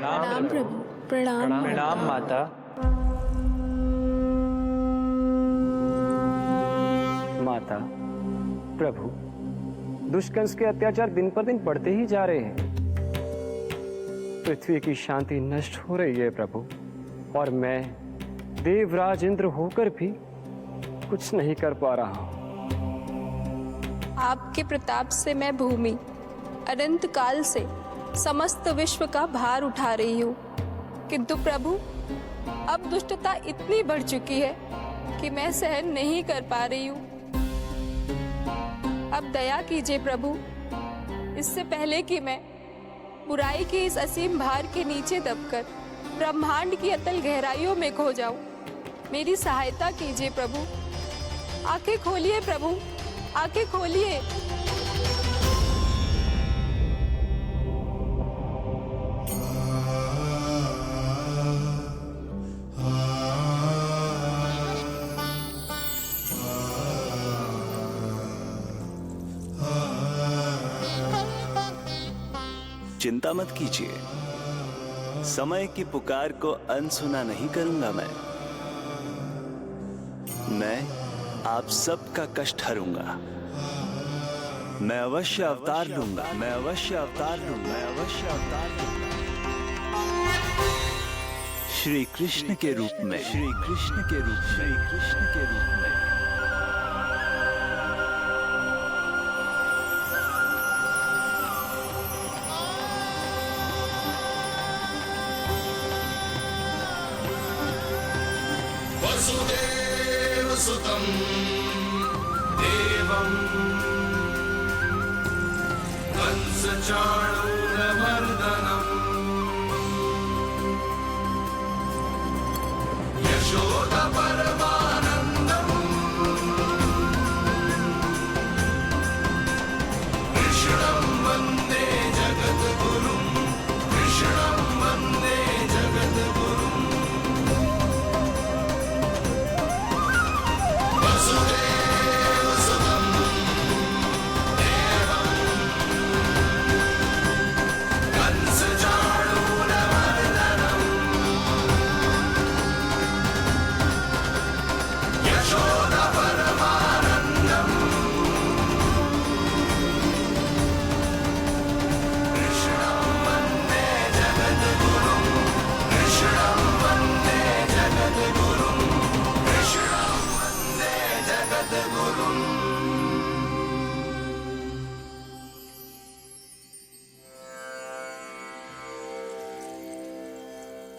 प्रणाम प्रभु। प्रणाम प्रणाम माता। माता, प्रभु, दुष्कंस के अत्याचार दिन पर दिन बढ़ते ही जा रहे हैं। पृथ्वी की शांति नष्ट हो रही है प्रभु, और मैं देवराज इंद्र होकर भी कुछ नहीं कर पा रहा हूं। आपके प्रताप से मैं भूमि अनंत काल से समस्त विश्व का भार उठा रही हूँ, किंतु प्रभु अब दुष्टता इतनी बढ़ चुकी है कि मैं सहन नहीं कर पा रही हूँ। अब दया कीजिए प्रभु, इससे पहले कि मैं बुराई के इस असीम भार के नीचे दबकर ब्रह्मांड की अतल गहराइयों में खो जाऊं। मेरी सहायता कीजिए प्रभु। आंखें खोलिए प्रभु, आंखें खोलिए। चिंता मत कीजिए, समय की पुकार को अनसुना नहीं करूंगा। मैं आप सबका कष्ट हरूंगा। मैं अवश्य अवतार लूंगा, मैं अवश्य अवतार लूंगा, मैं अवश्य अवतार लूंगा। श्री कृष्ण के रूप में, श्री कृष्ण के रूप में, श्री कृष्ण के रूप में। वसुदेव सुतं देवं कंस चाणूरमर्दनम् यशोदा परमानन्दम् कृष्णं वन्दे जगद्गुरुं, कृष्णं वन्दे जगद्गुरुम्।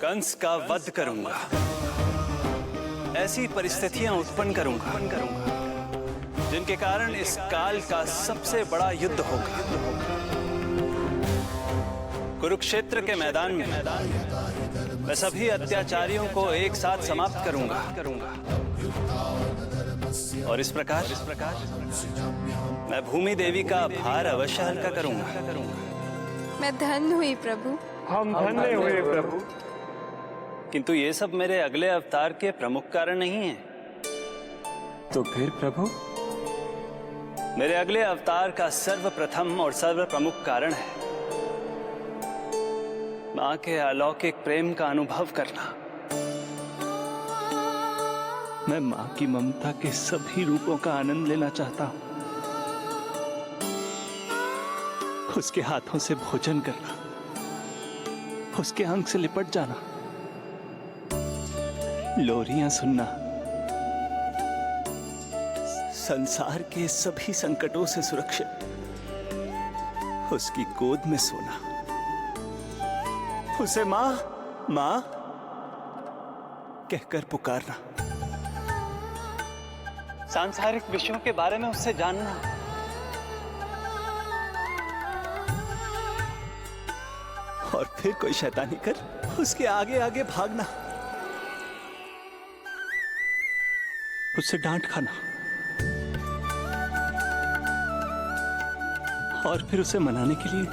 कंस का वध करूंगा, ऐसी परिस्थितियां उत्पन्न करूंगा जिनके कारण इस काल का सबसे बड़ा युद्ध होगा। कुरुक्षेत्र के मैदान में मैं सभी अत्याचारियों को एक साथ समाप्त करूंगा और इस प्रकार मैं भूमि देवी का भार अवश्य हल्का करूंगा। मैं धन्य हुई प्रभु। हम धन्य हुए प्रभु। किंतु ये सब मेरे अगले अवतार के प्रमुख कारण नहीं है। तो फिर प्रभु? मेरे अगले अवतार का सर्वप्रथम और सर्व प्रमुख कारण है मां के अलौकिक प्रेम का अनुभव करना। मैं मां की ममता के सभी रूपों का आनंद लेना चाहता हूं। उसके हाथों से भोजन करना, उसके अंग से लिपट जाना, लोरियां सुनना, संसार के सभी संकटों से सुरक्षित उसकी गोद में सोना, उसे मां मां कहकर पुकारना, सांसारिक विषयों के बारे में उससे जानना, और फिर कोई शैतानी कर उसके आगे आगे भागना, उससे डांट खाना और फिर उसे मनाने के लिए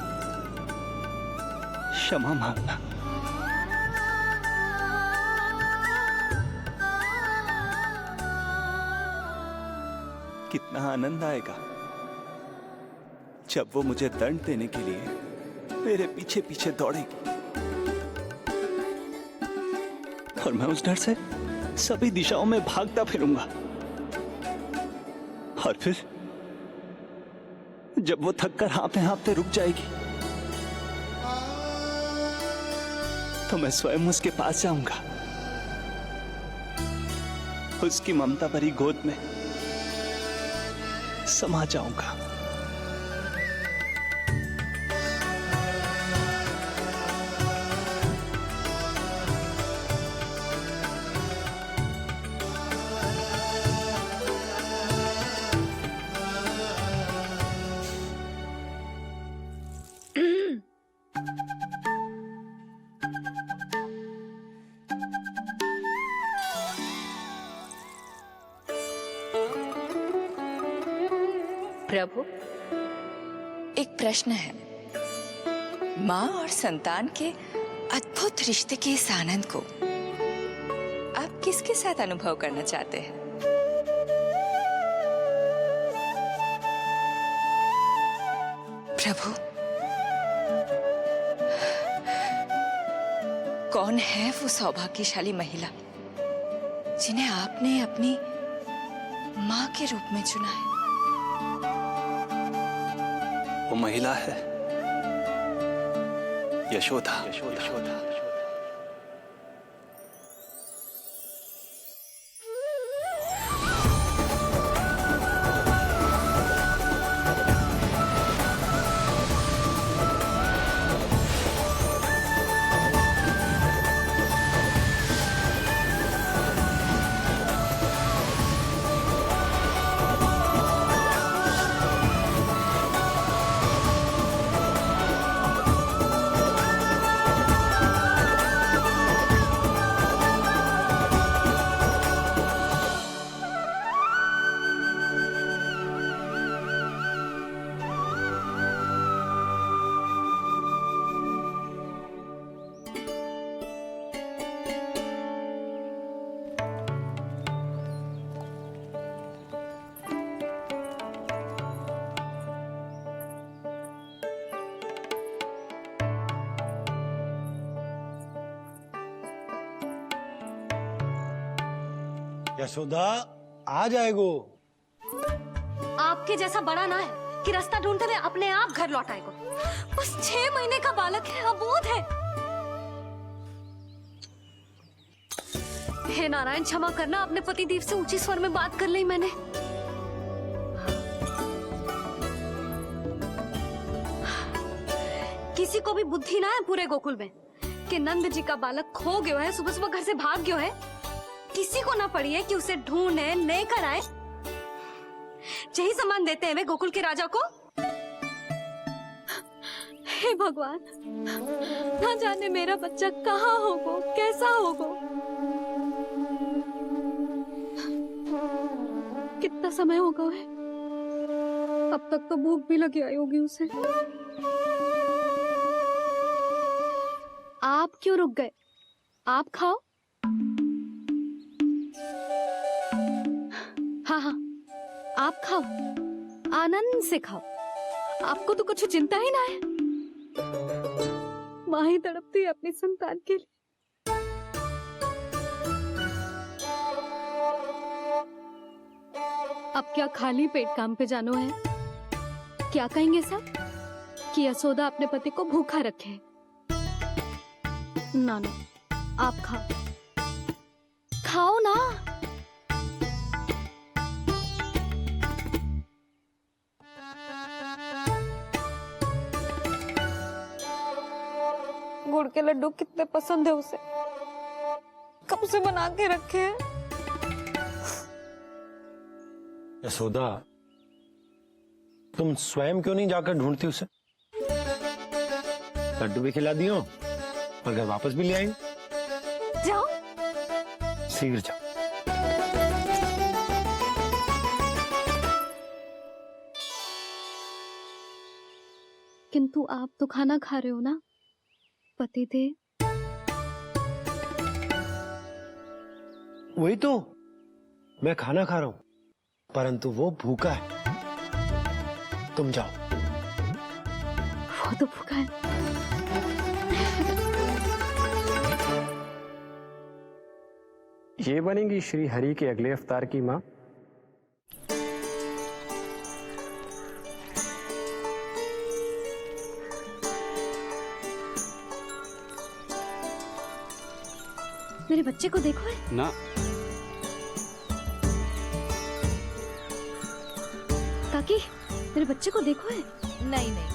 क्षमा मांगना। कितना आनंद आएगा जब वो मुझे दंड देने के लिए मेरे पीछे पीछे दौड़ेगी और मैं उस डर से सभी दिशाओं में भागता फिरूंगा। और फिर जब वो थककर हाँफते हाँफते रुक जाएगी तो मैं स्वयं उसके पास जाऊंगा, उसकी ममता भरी गोद में समा जाऊंगा। प्रभु, एक प्रश्न है। माँ और संतान के अद्भुत रिश्ते के इस आनंद को आप किसके साथ अनुभव करना चाहते हैं? प्रभु, कौन है वो सौभाग्यशाली महिला जिन्हें आपने अपनी माँ के रूप में चुना है? वो महिला है यशोदा। यशोदा आ जाएगो। आपके जैसा बड़ा ना है कि रास्ता ढूंढते हुए अपने आप घर लौट आएगा। बस 6 महीने का बालक है, अबोध है। हे नारायण, क्षमा करना, अपने पति देव से ऊंची स्वर में बात कर ली मैंने। किसी को भी बुद्धि ना है पूरे गोकुल में कि नंद जी का बालक खो गयो है, सुबह सुबह घर से भाग गयो है। किसी को ना पड़ी है कि उसे ढूंढे लेकर आए। यही सम्मान देते हैं वे गोकुल के राजा को। हे भगवान, ना जाने मेरा बच्चा कहाँ होगा, कैसा होगा। कितना समय होगा है, अब तक तो भूख भी लगी आई होगी उसे। आप क्यों रुक गए? आप खाओ। हाँ हाँ, आप खाओ, आनंद से खाओ। आपको तो कुछ चिंता ही ना है। माँ ही तड़पती है अपनी संतान के लिए। अब क्या खाली पेट काम पे जानो है? क्या कहेंगे सब कि यशोदा अपने पति को भूखा रखे? ना ना, आप खाओ, खाओ ना। गुड़ के लड्डू कितने पसंद है उसे, कब से बना के रखे हैं। यशोदा, तुम स्वयं क्यों नहीं जाकर ढूंढती उसे? लड्डू भी खिला दियो और घर वापस भी ले आएंगे। जाओ, शीघ्र जाओ। किंतु आप तो खाना खा रहे हो ना पति देव? वही तो, मैं खाना खा रहा हूं, परंतु वो भूखा है। तुम जाओ। वो तो भूखा है। ये बनेंगी श्री हरि के अगले अवतार की माँ। मेरे बच्चे को देखो है ना ताकि मेरे बच्चे को देखो है। नहीं नहीं,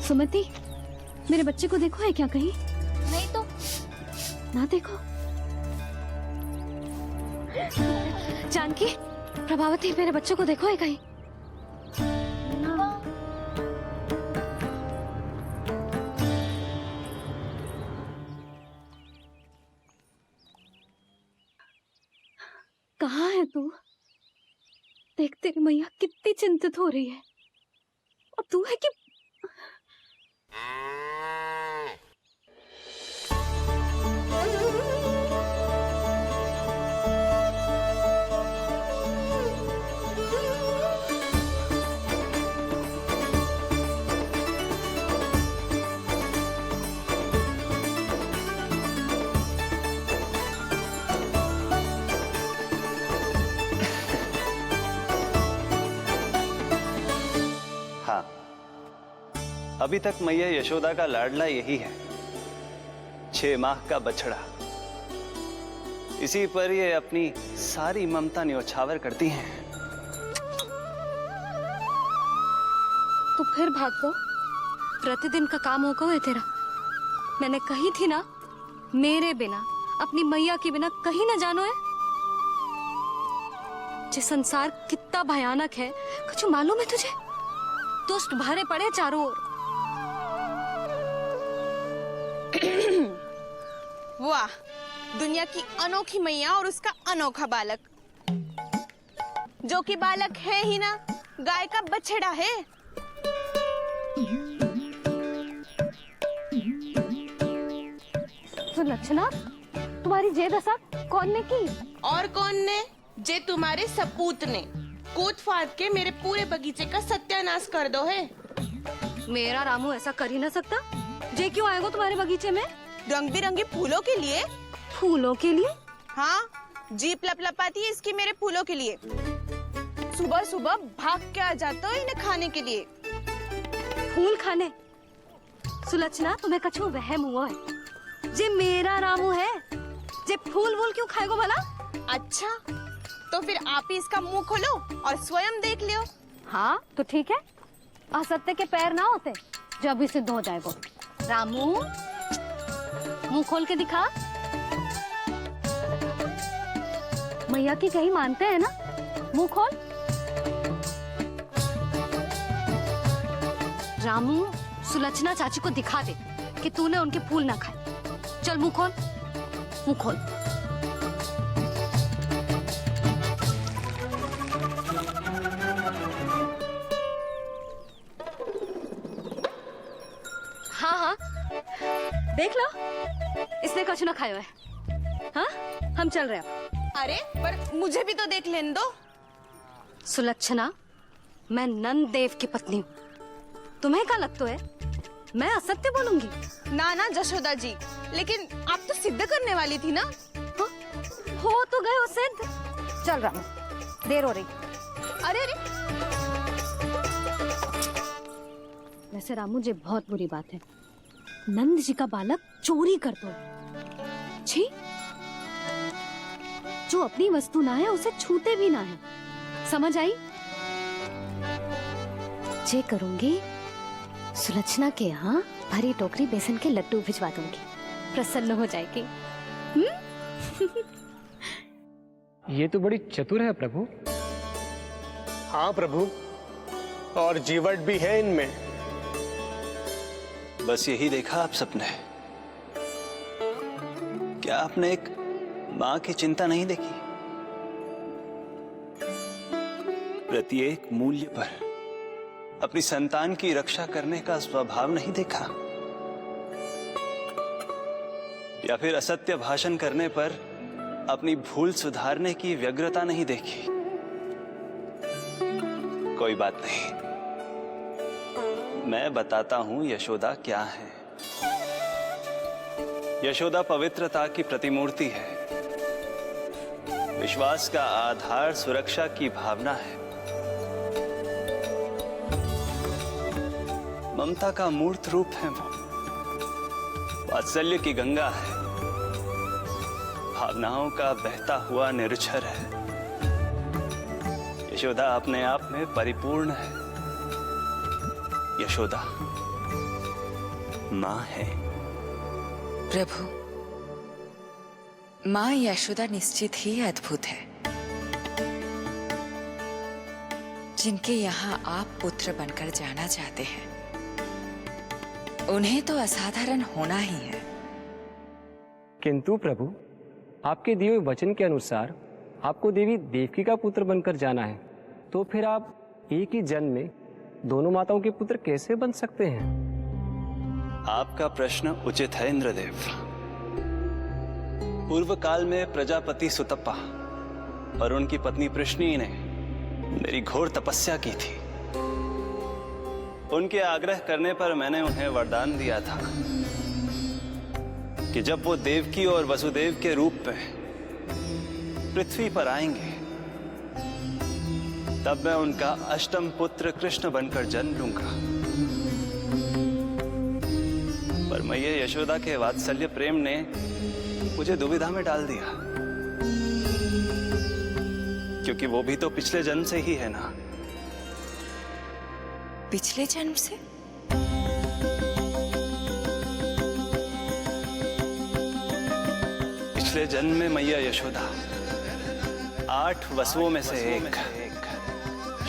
सुमति, मेरे बच्चे को देखो है क्या कहीं? नहीं तो ना देखो। जानकी, प्रभावती, मेरे बच्चे को देखो है कहीं? कहाँ है तू? देख तेरी मैया कितनी चिंतित हो रही है, और तू है कि हाँ, अभी तक मैया यशोदा का लाडला यही है, 6 माह का बछड़ा। इसी पर ये अपनी सारी ममता न्योछावर करती हैं। तू फिर भाग गो। प्रतिदिन का काम होगा है तेरा। मैंने कही थी ना, मेरे बिना, अपनी मैया के बिना कहीं ना जानो है। ये संसार कितना भयानक है, कुछ मालूम है तुझे? दुष्ट भरे पड़े चारों ओर। वाह, दुनिया की अनोखी मैया और उसका अनोखा बालक, जो कि बालक है ही ना, गाय का बछड़ा है। तो लक्षणा, तुम्हारी जे दशा कौन ने की? और कौन ने? जे तुम्हारे सपूत ने कूद फाद के मेरे पूरे बगीचे का सत्यानाश कर दो है। मेरा रामू ऐसा कर ही ना सकता। जे क्यों आएगा तुम्हारे बगीचे में? रंग बिरंगे फूलों के लिए। फूलों के लिए? हाँ, जीप लपलपाती है इसकी मेरे फूलों के लिए। सुबह सुबह भाग के आ जाता हो इन्हें खाने के लिए। फूल खाने? सुलक्षणा, तुम्हें कछु वहम हुआ है। जे मेरा रामू है, जे फूल वूल क्यों खाएगो भला? अच्छा, तो फिर आप ही इसका मुंह खोलो और स्वयं देख लियो। हाँ तो ठीक है, असत्य के पैर ना होते जब भी सिद्ध हो जाएगा। रामू, मुंह खोल के दिखा। मैया की कहीं मानते हैं ना, मुंह खोल। रामू, सुलक्षणा चाची को दिखा दे कि तूने उनके फूल ना खाए। चल मुंह खोल, मुंह खोल। हाँ हाँ, देख लो, इसने कुछ ना खाया है। हाँ, हम चल रहे हैं। अरे पर मुझे भी तो देख लेने दो। सुलक्षणा, मैं नंद देव की पत्नी हूँ। तुम्हें क्या लगता है मैं असत्य बोलूंगी? ना ना जशोदा जी, लेकिन आप तो सिद्ध करने वाली थी ना। हाँ, हो तो गए हो सिद्ध। चल रामू, देर हो रही। अरे अरे, वैसे रामू जी बहुत बुरी बात है, नंद जी का बालक चोरी कर दो। छी, जो अपनी वस्तु ना है उसे छूते भी ना है, समझ आई? जे करूंगी, सुलक्षणा के यहाँ भरी टोकरी बेसन के लड्डू भिजवा दूंगी, प्रसन्न हो जाएगी। ये तो बड़ी चतुर है प्रभु। हाँ प्रभु, और जीवट भी है इनमें। बस यही देखा आप सबने? क्या आपने एक माँ की चिंता नहीं देखी? प्रत्येक मूल्य पर अपनी संतान की रक्षा करने का स्वभाव नहीं देखा? या फिर असत्य भाषण करने पर अपनी भूल सुधारने की व्यग्रता नहीं देखी? कोई बात नहीं, मैं बताता हूं यशोदा क्या है। यशोदा पवित्रता की प्रतिमूर्ति है, विश्वास का आधार, सुरक्षा की भावना है, ममता का मूर्त रूप है वो, वात्सल्य की गंगा है, भावनाओं का बहता हुआ निर्झर है। यशोदा अपने आप में परिपूर्ण है। यशोदा मां है। प्रभु, मां यशोदा निश्चित ही अद्भुत है। जिनके यहाँ आप पुत्र बनकर जाना चाहते हैं, उन्हें तो असाधारण होना ही है। किंतु प्रभु, आपके दिए हुए वचन के अनुसार आपको देवी देवकी का पुत्र बनकर जाना है, तो फिर आप एक ही जन्म में दोनों माताओं के पुत्र कैसे बन सकते हैं? आपका प्रश्न उचित है इंद्रदेव। पूर्व काल में प्रजापति सुतप्पा और उनकी पत्नी प्रश्नी ने मेरी घोर तपस्या की थी। उनके आग्रह करने पर मैंने उन्हें वरदान दिया था कि जब वो देवकी और वसुदेव के रूप में पृथ्वी पर आएंगे, तब मैं उनका अष्टम पुत्र कृष्ण बनकर जन्म लूंगा। पर मैया यशोदा के वात्सल्य प्रेम ने मुझे दुविधा में डाल दिया, क्योंकि वो भी तो पिछले जन्म से ही है ना। पिछले जन्म से? पिछले जन्म में मैया यशोदा 8 वसुओं में से एक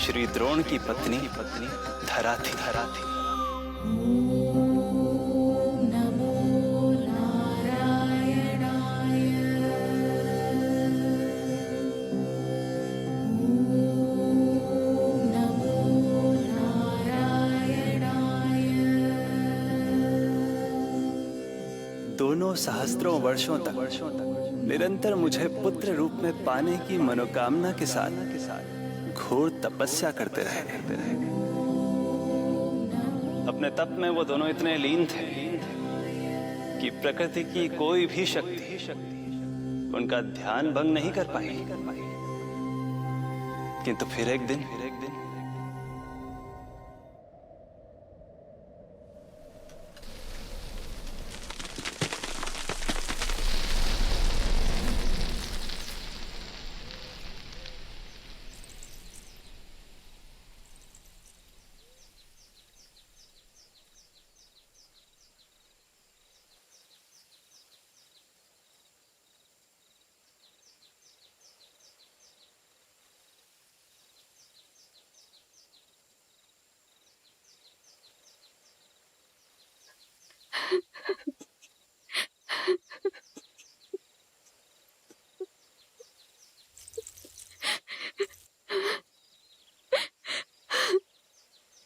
श्री द्रोण की पत्नी धरा थी। दोनों सहस्त्रों वर्षों तक निरंतर मुझे पुत्र रूप में पाने की मनोकामना के साथ घोर तपस्या करते रहे। अपने तप में वो दोनों इतने लीन थे कि प्रकृति की कोई भी शक्ति उनका ध्यान भंग नहीं कर पाई। किंतु फिर एक दिन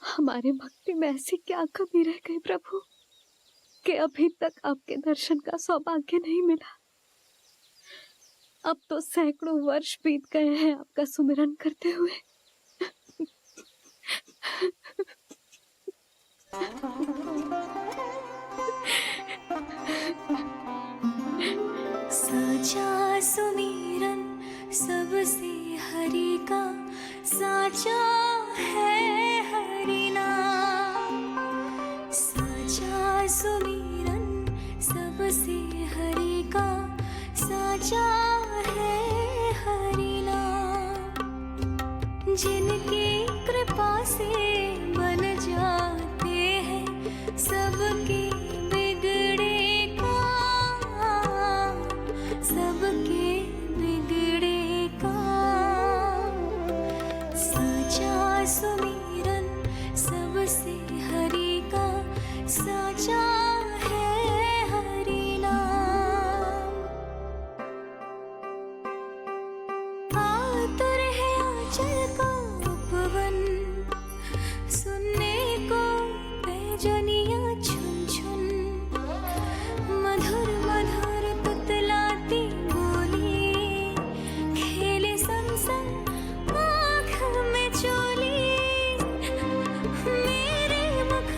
हमारे भक्ति में ऐसी क्या कमी रह गई प्रभु कि अभी तक आपके दर्शन का सौभाग्य नहीं मिला। अब तो सैकड़ों वर्ष बीत गए हैं आपका सुमिरन करते हुए। साचा सुमिरन सबसे हरि का, साचा है हरि नाम। साचा सुमिरन सबसे हरि का, साचा है हरि नाम। जिनकी कृपा से बन जाते हैं सबके बिगड़े काम, सबके बिगड़े काम। साचा सुमिरन सबसे हरि का, साचा है हरि नाम। आतुर है आंचल का उपवन, सुनने को पैजनियां छुन छुन। मधुर मधुर तुतलाती बोली, खेले संग संग आँख में चोली। मेरे मुख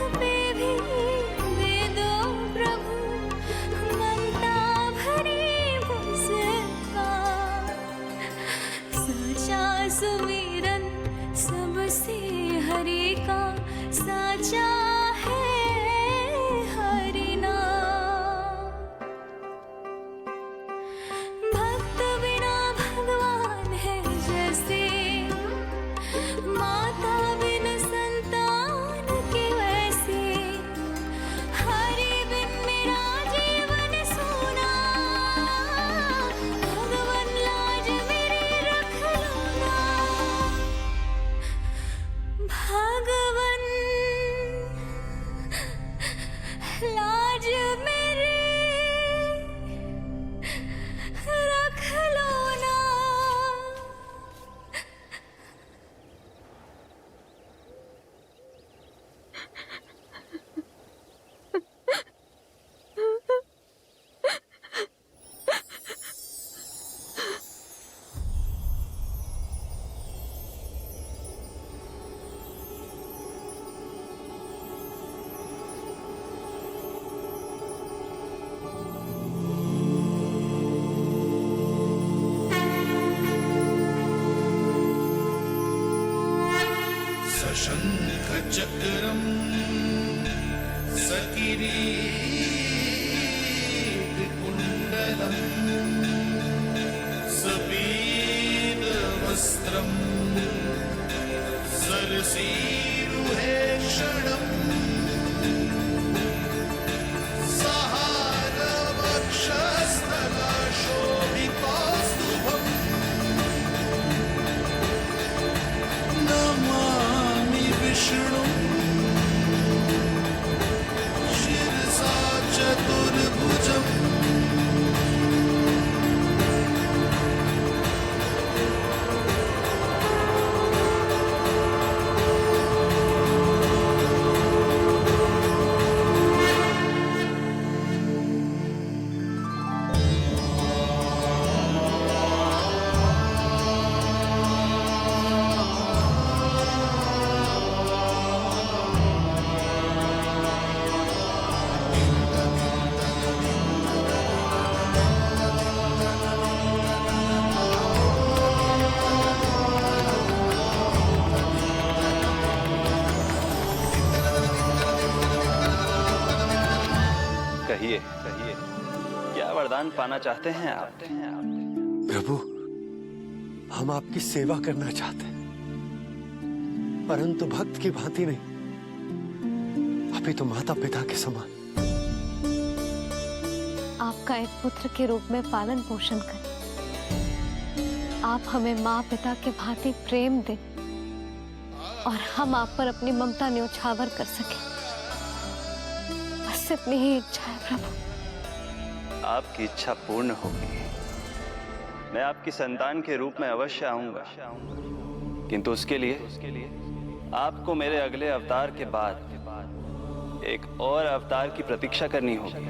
सुमिरन सबसे हरि का साचा है हरि नाम। भक्त बिना भगवान है जैसे, माता बिन संतान के वैसे, हरि बिन मेरा जीवन सूना, भगवन लाज मेरी रख लो ना, भगवन लाज मेरी रख लो ना। सशंख चक्रम सकिरीट कुंडलम सपीत वस्त्रम सरसीरुहेक्षणम सहार वक्षस्थला शोभितौस्तुभम् नमामि विष्णु शिरसा चतुर्भुजम्। कहिए कहिए, क्या वरदान पाना चाहते हैं आप? प्रभु, हम आपकी सेवा करना चाहते हैं, परंतु भक्त की भांति नहीं, अभी तो माता पिता के समान। आपका एक पुत्र के रूप में पालन पोषण करें। आप हमें माँ पिता के भांति प्रेम दें और हम आप पर अपनी ममता न्योछावर कर सकें। बस इतनी ही इच्छा है प्रभु। आपकी इच्छा पूर्ण होगी। मैं आपकी संतान के रूप में अवश्य आऊंगा, किंतु उसके लिए आपको मेरे अगले अवतार के बाद एक और अवतार की प्रतीक्षा करनी होगी,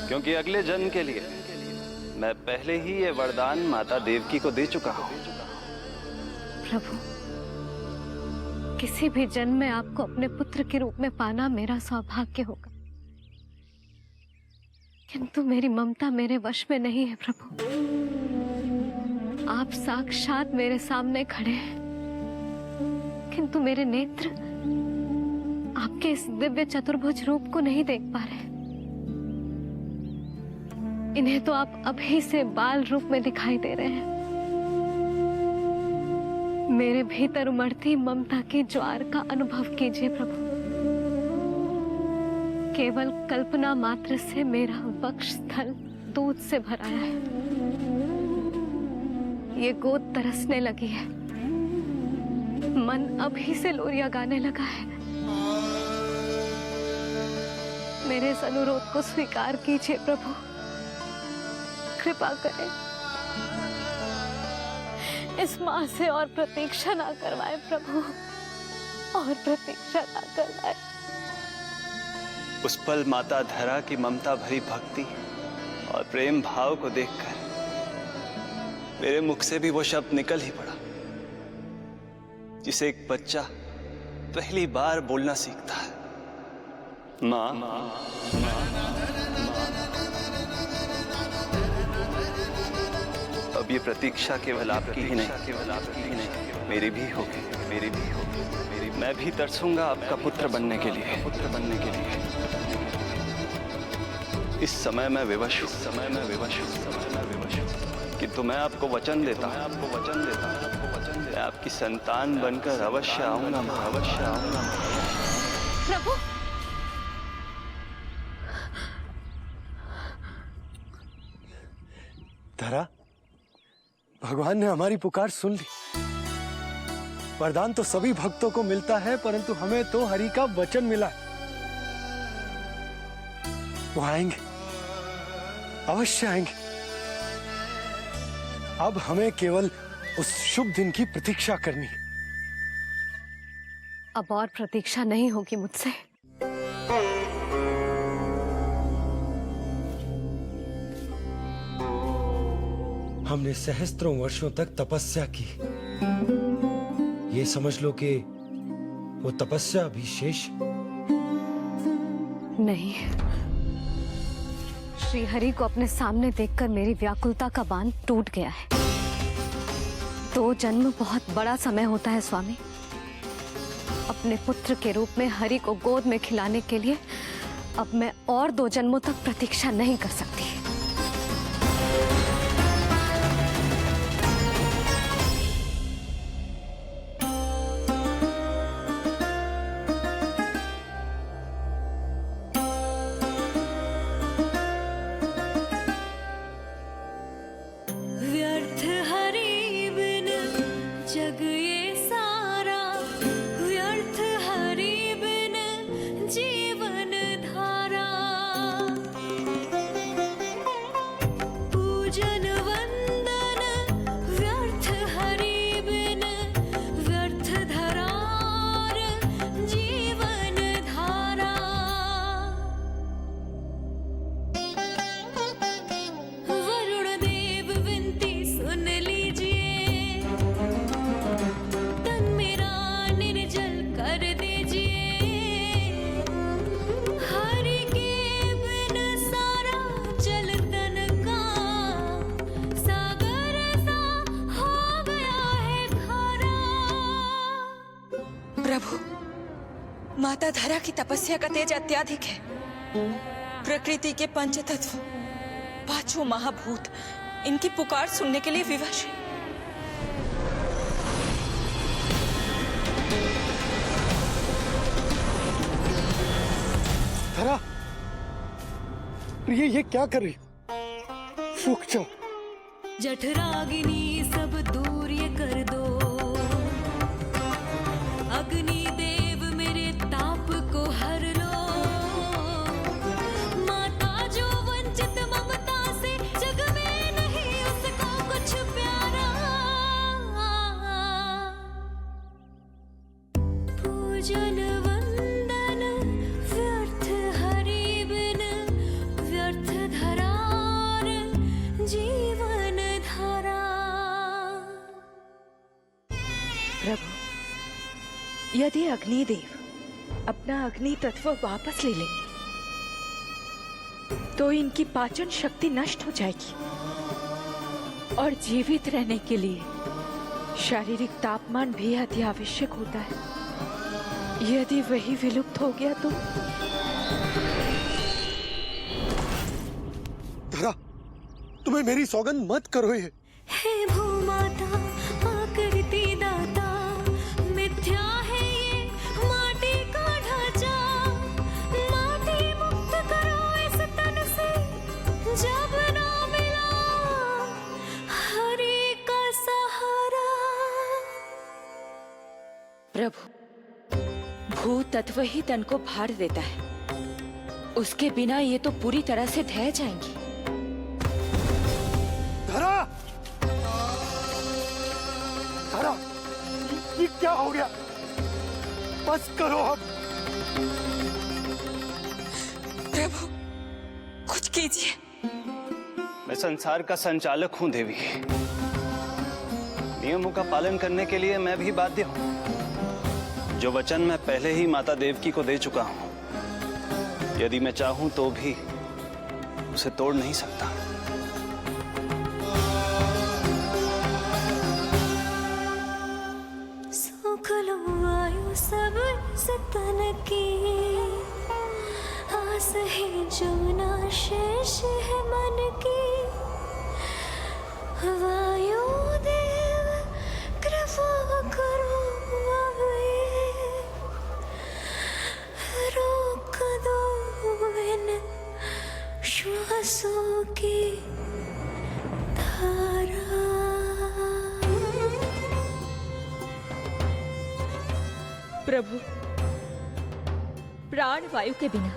क्योंकि अगले जन्म के लिए मैं पहले ही ये वरदान माता देवकी को दे चुका हूँ। प्रभु, किसी भी जन्म में आपको अपने पुत्र के रूप में पाना मेरा सौभाग्य होगा, किंतु मेरी ममता मेरे वश में नहीं है प्रभु। आप साक्षात मेरे सामने खड़े हैं, किंतु मेरे नेत्र आपके इस दिव्य चतुर्भुज रूप को नहीं देख पा रहे। इन्हें तो आप अभी से बाल रूप में दिखाई दे रहे हैं। मेरे भीतर उमड़ती ममता की ज्वार का अनुभव कीजिए प्रभु। केवल कल्पना मात्र से मेरा वक्ष स्थल दूध से भराया है। ये गोद तरसने लगी है, मन अभी से लोरिया गाने लगा है। मेरे इस अनुरोध को स्वीकार कीजिए प्रभु, कृपा करें। इस माँ से और प्रतीक्षा ना करवाए प्रभु, और प्रतीक्षा ना करवाए। उस पल माता धरा की ममता भरी भक्ति और प्रेम भाव को देखकर मेरे मुख से भी वो शब्द निकल ही पड़ा जिसे एक बच्चा पहली बार बोलना सीखता है, माँ। अब अब ये प्रतीक्षा केवल आपकी ही नहीं, मेरी भी होगी, मेरी भी होगी। मैं भी तरसूंगा आपका पुत्र बनने के लिए, इस समय मैं विवश हूँ, किंतु मैं आपको वचन देता हूँ, मैं आपकी संतान बनकर अवश्य आऊंगा, प्रभु, धरा, भगवान ने हमारी पुकार सुन ली। वरदान तो सभी भक्तों को मिलता है, परंतु हमें तो हरि का वचन मिला है। वो आएंगे, अवश्य आएंगे। अब हमें केवल उस शुभ दिन की प्रतीक्षा करनी है। अब और प्रतीक्षा नहीं होगी मुझसे। हमने सहस्त्रों वर्षों तक तपस्या की, ये समझ लो कि वो तपस्या अभी शेष। नहीं, श्री हरि को अपने सामने देखकर मेरी व्याकुलता का बांध टूट गया है। 2 जन्म बहुत बड़ा समय होता है स्वामी। अपने पुत्र के रूप में हरि को गोद में खिलाने के लिए अब मैं और 2 जन्मों तक प्रतीक्षा नहीं कर सकती। व्यर्थ हरि बिन जग ये सारा, व्यर्थ हरि बिन जीवन धारा। पूजन वंदन व्यर्थ हरि बिन, व्यर्थ धरार जीवन धारा। वरुण देव विनती सुन लीजिए, तन मेरा निर्जल कर दीजिए। हरि के बिन सारा जल तन का सागर सा हो गया है खारा। प्रभु, माता धरा की तपस्या का तेज अत्याधिक है। प्रकृति के पंचतत्व, 5 महाभूत इनकी पुकार सुनने के लिए विवश है। धरा, ये क्या कर रही हो? रुक जाओ। जठराग्नि सब दूर ये कर दो, अग्नि देव मेरे ताप को हर लो। माता जो वंचित ममता से, जग में नहीं उसका कुछ प्यारा। पूजन वंदन व्यर्थ हरि बिन, व्यर्थ धरार जीवन धारा। प्रभु, यदि अग्निदेव अपना अग्नि तत्व वापस ले लेंगे तो इनकी पाचन शक्ति नष्ट हो जाएगी और जीवित रहने के लिए शारीरिक तापमान भी अति आवश्यक होता है। यदि वही विलुप्त हो गया तो धरा, तुम्हें मेरी सौगंध मत करो ये। हे भूमाता आकृति दाता, मिथ्या है ये माटी का ढांचा। माटी मुक्त करो इस तन से, जब ना मिला हरि का सहारा। प्रभु, भू तत्व ही तन को भार देता है, उसके बिना ये तो पूरी तरह से ढह जाएंगी। धरा, धरा, ये क्या हो गया? बस करो अब। प्रभु, कुछ कीजिए। मैं संसार का संचालक हूं देवी, नियमों का पालन करने के लिए मैं भी बाध्य हूं। जो वचन मैं पहले ही माता देवकी को दे चुका हूं, यदि मैं चाहूं तो भी उसे तोड़ नहीं सकता। जो ना शेष है मन की वायुदेव कृपा करो अब ये रोक दो इन श्वासों की धारा। प्रभु, प्राण वायु के बिना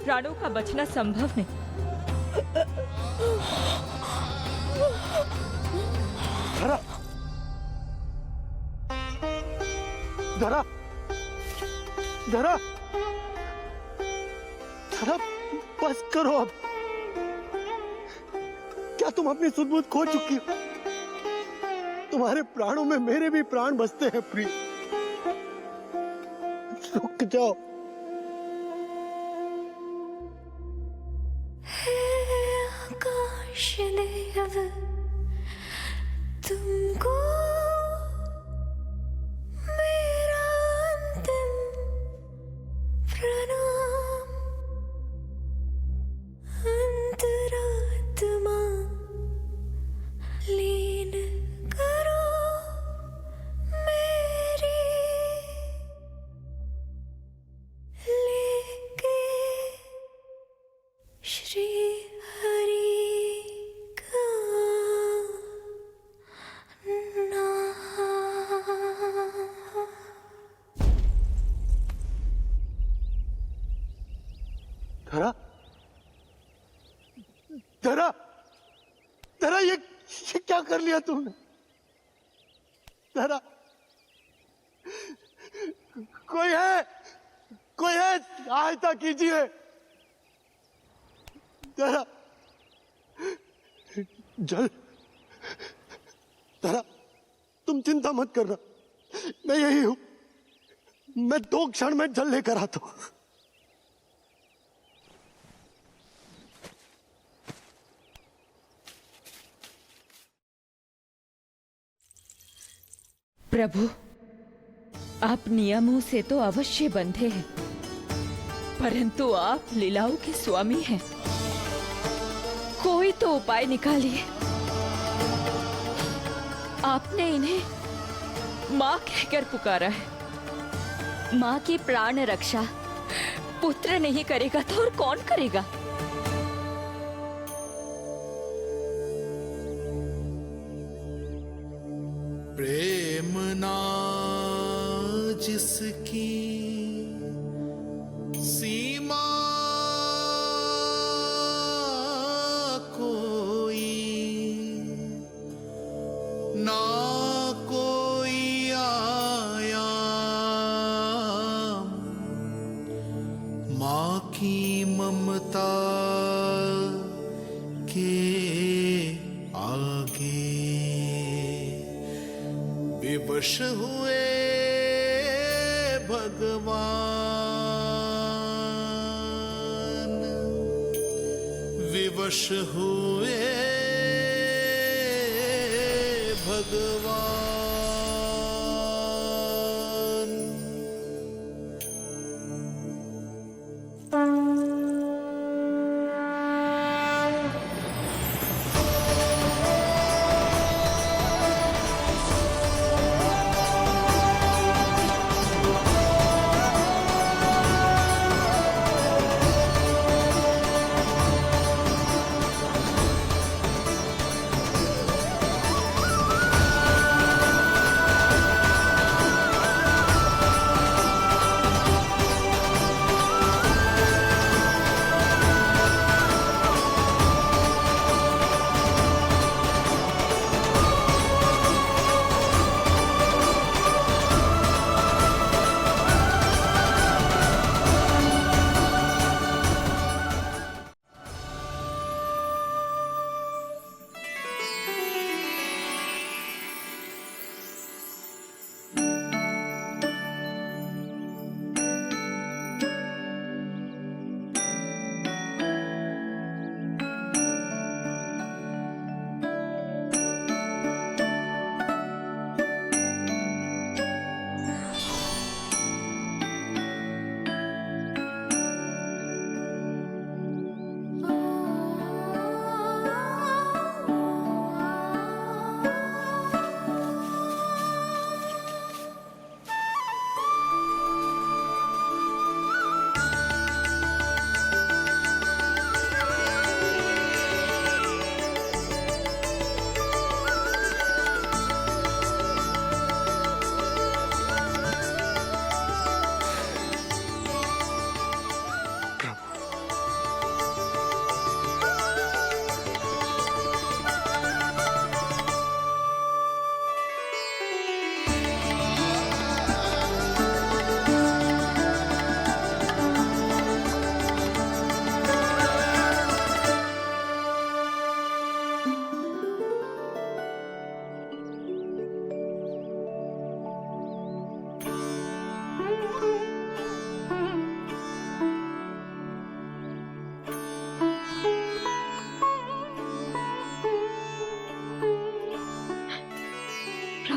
प्राणों का बचना संभव नहीं। धरा, धरा, धरा, धरा, बस करो अब। क्या तुम अपनी सुध-बुध खो चुकी हो? तुम्हारे प्राणों में मेरे भी प्राण बसते हैं प्रिय। रुक जाओ। आकाश देव तुमको मेरा अंतिम प्रणाम। अंतरात्मा लीन करो मेरी लेके श्री हरि का नाम। धरा, धरा, धरा, ये क्या कर लिया तुमने? धरा, कोई है, कोई है, सहायता कीजिए। धरा, जल, धरा, तुम चिंता मत करना, मैं यही हूं। मैं 2 क्षण में जल लेकर आता हूं। प्रभु, आप नियमों से तो अवश्य बंधे हैं, परंतु आप लीलाओं के स्वामी हैं। कोई तो उपाय निकालिए। आपने इन्हें माँ कहकर पुकारा है। माँ की प्राण रक्षा पुत्र नहीं करेगा तो और कौन करेगा? प्रेम ना जिसकी सीमा कोई, ना कोई आया माँ की ममता के आगे। विवश हुए भगवान, विवश हुए भगवान।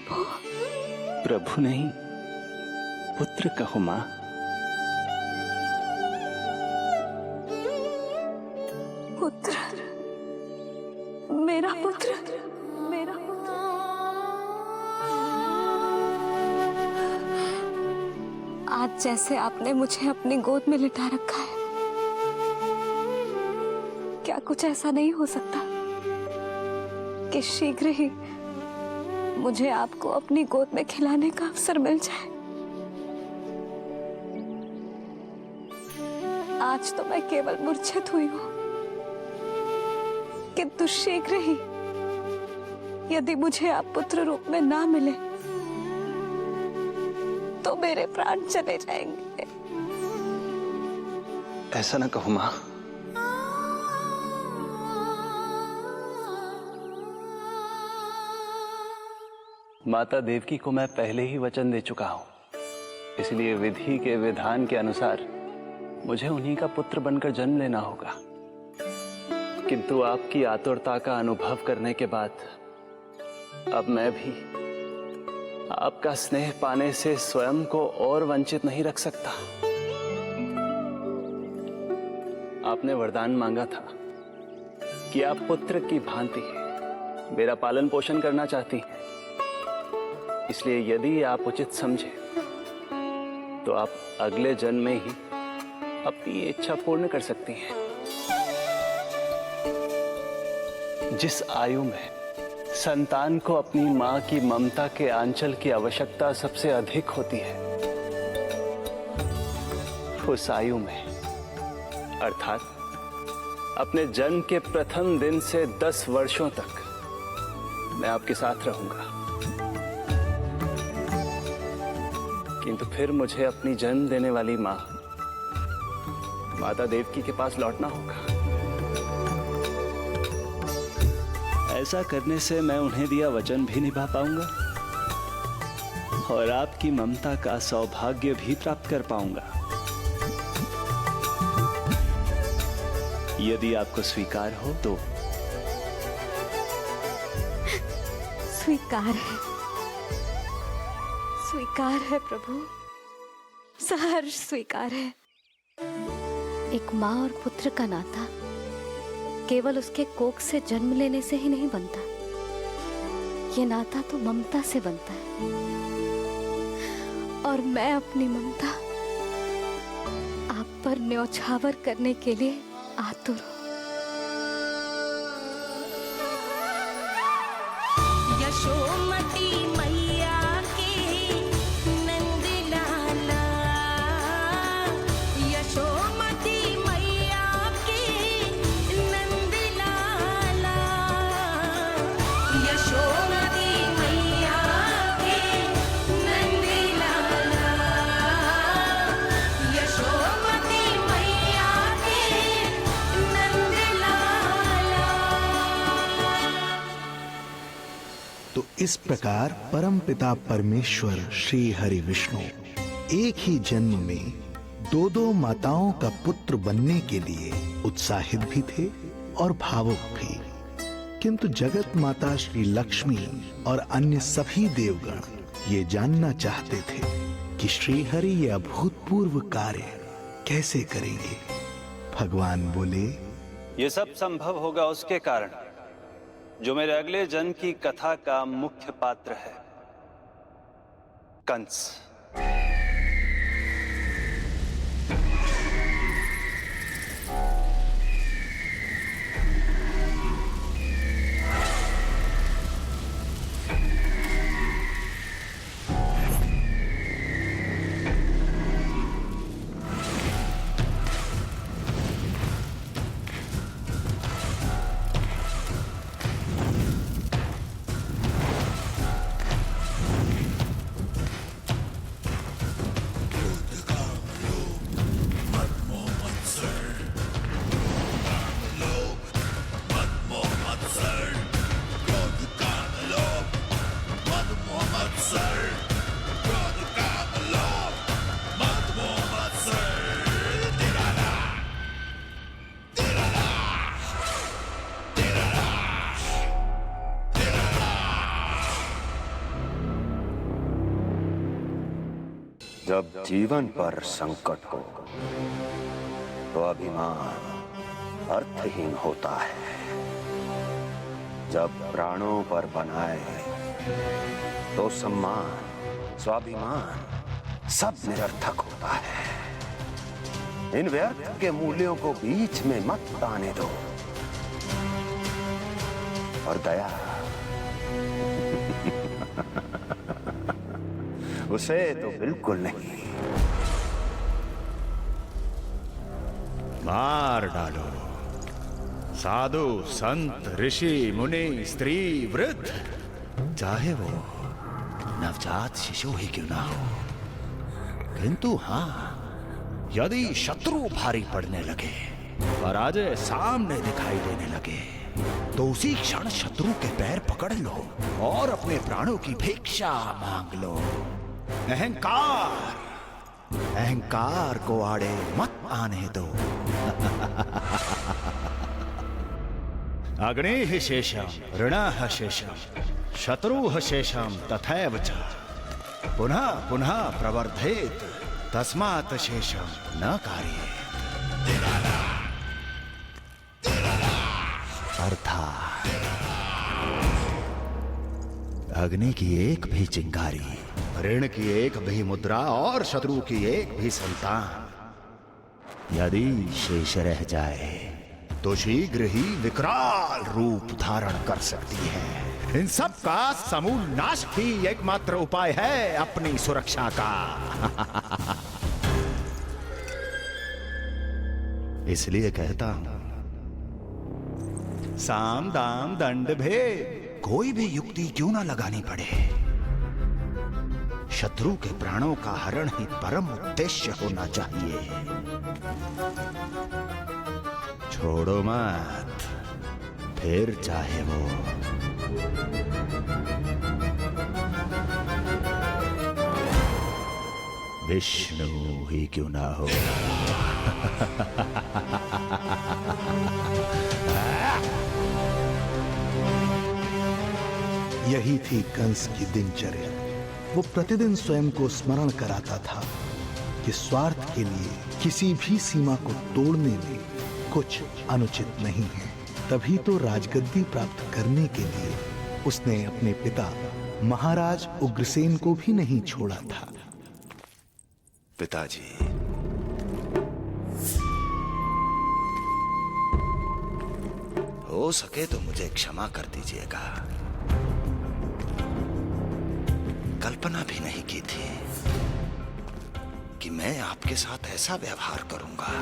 प्रभु। प्रभु नहीं, पुत्र कहो माँ। पुत्र, मेरा पुत्र, मेरा पुत्र। आज जैसे आपने मुझे अपनी गोद में लिटा रखा है, क्या कुछ ऐसा नहीं हो सकता कि शीघ्र ही मुझे आपको अपनी गोद में खिलाने का अवसर मिल जाए? आज तो मैं केवल मूर्छित हुई हूं, किंतु शीघ्र ही यदि मुझे आप पुत्र रूप में ना मिले तो मेरे प्राण चले जाएंगे। ऐसा ना कहो माँ। माता देवकी को मैं पहले ही वचन दे चुका हूं, इसलिए विधि के विधान के अनुसार मुझे उन्हीं का पुत्र बनकर जन्म लेना होगा। किंतु आपकी आतुरता का अनुभव करने के बाद अब मैं भी आपका स्नेह पाने से स्वयं को और वंचित नहीं रख सकता। आपने वरदान मांगा था कि आप पुत्र की भांति मेरा पालन पोषण करना चाहती हैं, इसलिए यदि आप उचित समझे तो आप अगले जन्म में ही अपनी इच्छा पूर्ण कर सकती हैं। जिस आयु में संतान को अपनी मां की ममता के आंचल की आवश्यकता सबसे अधिक होती है, उस आयु में अर्थात अपने जन्म के प्रथम दिन से 10 वर्षों तक मैं आपके साथ रहूंगा। किंतु फिर मुझे अपनी जन्म देने वाली मां माता देवकी के पास लौटना होगा। ऐसा करने से मैं उन्हें दिया वचन भी निभा पाऊंगा और आपकी ममता का सौभाग्य भी प्राप्त कर पाऊंगा। यदि आपको स्वीकार हो तो। स्वीकार है, स्वीकार है प्रभु, सहर्ष स्वीकार है। एक माँ और पुत्र का नाता केवल उसके कोख से जन्म लेने से ही नहीं बनता, ये नाता तो ममता से बनता है, और मैं अपनी ममता आप पर न्यौछावर करने के लिए आतुर हूं। यशोमती मैया के नंद लाला, यशोमती मैया के नंद लाला, यशोमती मैया के नंद लाला, यशोमती मैया के नंद लाला। तो इस प्रकार परमपिता परमेश्वर श्री हरि विष्णु एक ही जन्म में दो माताओं का पुत्र बनने के लिए उत्साहित भी थे और भावुक भी। किंतु जगत माता श्री लक्ष्मी और अन्य सभी देवगण ये जानना चाहते थे कि श्री हरि ये अभूतपूर्व कार्य कैसे करेंगे। भगवान बोले, ये सब संभव होगा उसके कारण जो मेरे अगले जन्म की कथा का मुख्य पात्र है, कंस। जब जीवन पर संकट हो तो अभिमान अर्थहीन होता है। जब प्राणों पर बनाए तो सम्मान, स्वाभिमान सब निरर्थक होता है। इन व्यर्थ के मूल्यों को बीच में मत आने दो। और दया उसे तो बिल्कुल नहीं। मार डालो। साधु, संत, ऋषि, मुनि, स्त्री, वृद्ध, चाहे वो नवजात शिशु ही क्यों ना हो। किंतु हाँ, यदि शत्रु भारी पड़ने लगे, पराजय सामने दिखाई देने लगे, तो उसी क्षण शत्रु के पैर पकड़ लो और अपने प्राणों की भिक्षा मांग लो। अहंकार को आड़े मत आने दो। अग्नेः शेषम ऋणः शेषम शत्रुः शेषम तथैव च पुनः पुनः प्रवर्धेत तस्मात् शेषम न कार्येत। अर्थात अग्नि की एक भी चिंगारी, ऋण की एक भी मुद्रा और शत्रु की एक भी संतान यदि शेष रह जाए तो शीघ्र ही विकराल रूप धारण कर सकती है। इन सब का समूल नाश ही एकमात्र उपाय है अपनी सुरक्षा का। इसलिए कहता हूं, साम दाम दंड भेद कोई भी युक्ति क्यों ना लगानी पड़े, शत्रु के प्राणों का हरण ही परम उद्देश्य होना चाहिए। छोड़ो मत, फिर चाहे वो विष्णु ही क्यों ना हो। यही थी कंस की दिनचर्या। वो प्रतिदिन स्वयं को स्मरण कराता था कि स्वार्थ के लिए किसी भी सीमा को तोड़ने में कुछ अनुचित नहीं है। तभी तो राजगद्दी प्राप्त करने के लिए उसने अपने पिता महाराज उग्रसेन को भी नहीं छोड़ा था। पिताजी, हो सके तो मुझे क्षमा कर दीजिएगा। कल्पना भी नहीं की थी कि मैं आपके साथ ऐसा व्यवहार करूंगा।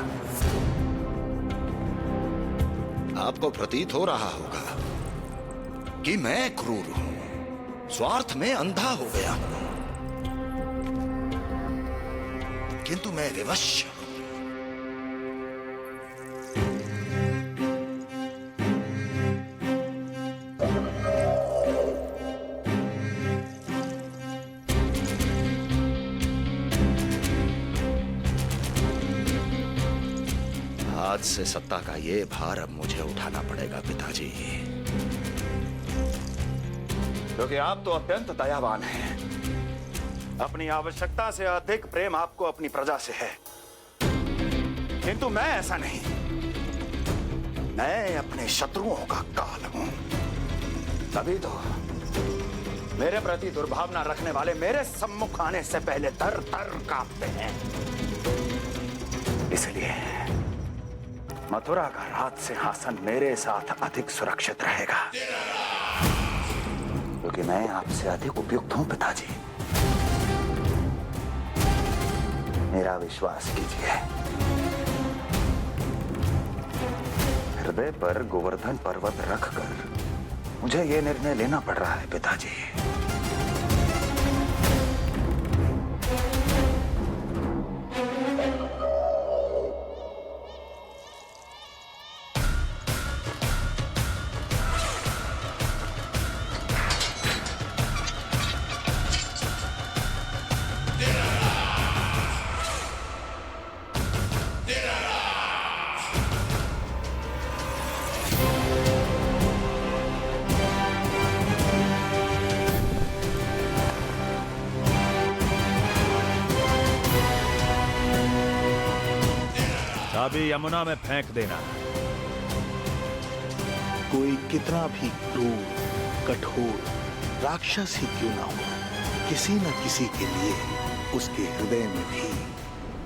आपको प्रतीत हो रहा होगा कि मैं क्रूर हूं, स्वार्थ में अंधा हो गया हूं, किंतु मैं विवश हूं। आज से सत्ता का ये भार अब मुझे उठाना पड़ेगा पिताजी, क्योंकि आप तो अत्यंत दयावान हैं। अपनी आवश्यकता से अधिक प्रेम आपको अपनी प्रजा से है, किंतु मैं ऐसा नहीं। मैं अपने शत्रुओं का काल हूं, तभी तो मेरे प्रति दुर्भावना रखने वाले मेरे सम्मुख आने से पहले तर तर कांपते हैं। इसलिए मथुरा का राज सिंहासन मेरे साथ अधिक सुरक्षित रहेगा, क्योंकि मैं आपसे अधिक उपयुक्त हूं पिताजी। मेरा विश्वास कीजिए। हृदय पर गोवर्धन पर्वत रखकर मुझे यह निर्णय लेना पड़ रहा है पिताजी। इसे यमुना में फेंक देना। कोई कितना भी क्रूर, कठोर, राक्षस ही क्यों ना हो, किसी न किसी के लिए उसके हृदय में भी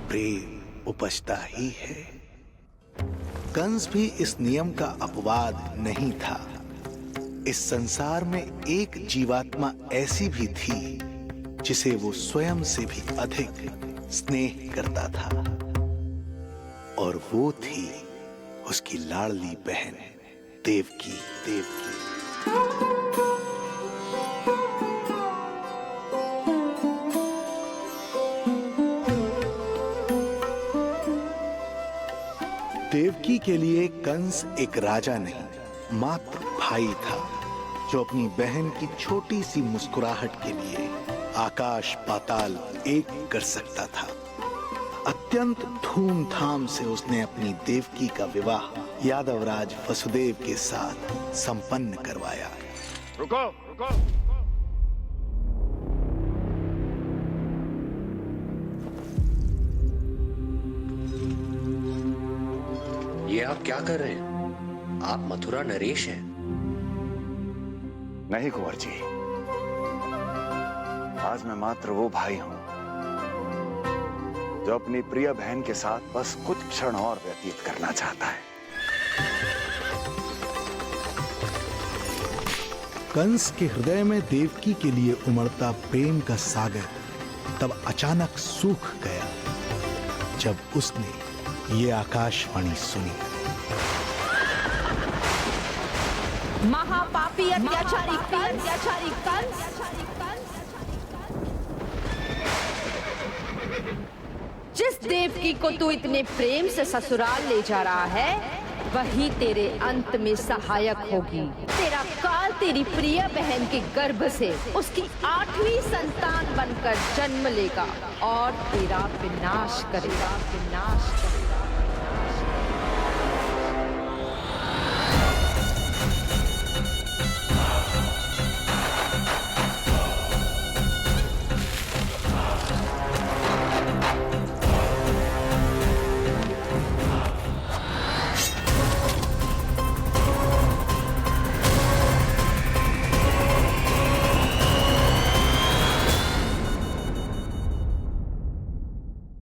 प्रेम उपजता ही है। कंस भी इस नियम का अपवाद नहीं था। इस संसार में एक जीवात्मा ऐसी भी थी जिसे वो स्वयं से भी अधिक स्नेह करता था, और वो थी उसकी लाडली बहन देवकी। देवकी के लिए कंस एक राजा नहीं, मात्र भाई था, जो अपनी बहन की छोटी सी मुस्कुराहट के लिए आकाश पाताल एक कर सकता था। अत्यंत धूमधाम से उसने अपनी देवकी का विवाह यादवराज वसुदेव के साथ संपन्न करवाया। रुको, रुको। ये आप क्या कर रहे हैं? आप मथुरा नरेश हैं? नहीं कुंवर जी, आज मैं मात्र वो भाई हूं जो अपनी प्रिय बहन के साथ बस कुछ क्षण और व्यतीत करना चाहता है। कंस के हृदय में देवकी के लिए उमड़ता प्रेम का सागर तब अचानक सूख गया जब उसने ये आकाशवाणी सुनी। महापापी अत्याचारी कंस, जिस देवकी को तू इतने प्रेम से ससुराल ले जा रहा है, वही तेरे अंत में सहायक होगी। तेरा काल तेरी प्रिय बहन के गर्भ से उसकी 8वीं संतान बनकर जन्म लेगा और तेरा विनाश करेगा।